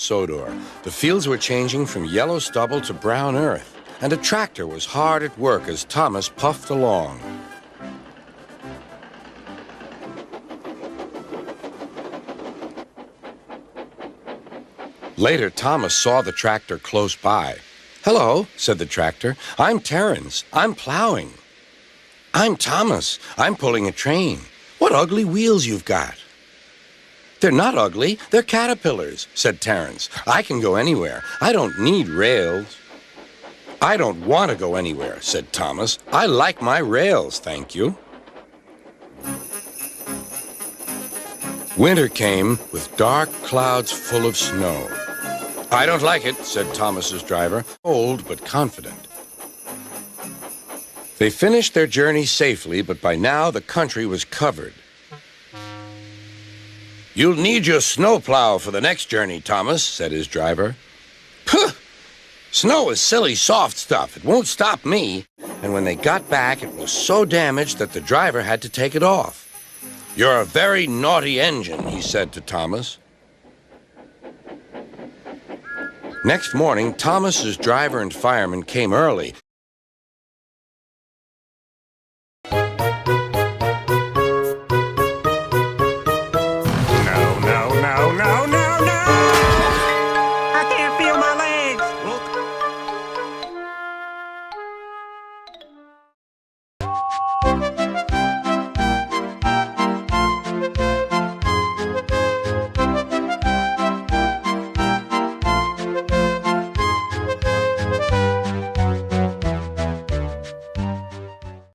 Sodor. The fields were changing from yellow stubble to brown earth, and a tractor was hard at work as Thomas puffed along. Later, Thomas saw the tractor close by. "Hello," said the tractor. "I'm Terence. I'm plowing." "I'm Thomas. I'm pulling a train. What ugly wheels you've got." "They're not ugly. They're caterpillars," said Terence. "I can go anywhere. I don't need rails." "I don't want to go anywhere," said Thomas. "I like my rails, thank you." Winter came with dark clouds full of snow. "I don't like it," said Thomas's driver, old but confident. They finished their journey safely, but by now the country was covered. "You'll need your snowplow for the next journey, Thomas," said his driver. "Puh! Snow is silly, soft stuff. It won't stop me." And when they got back, it was so damaged that the driver had to take it off. "You're a very naughty engine," he said to Thomas. Next morning, Thomas's driver and fireman came early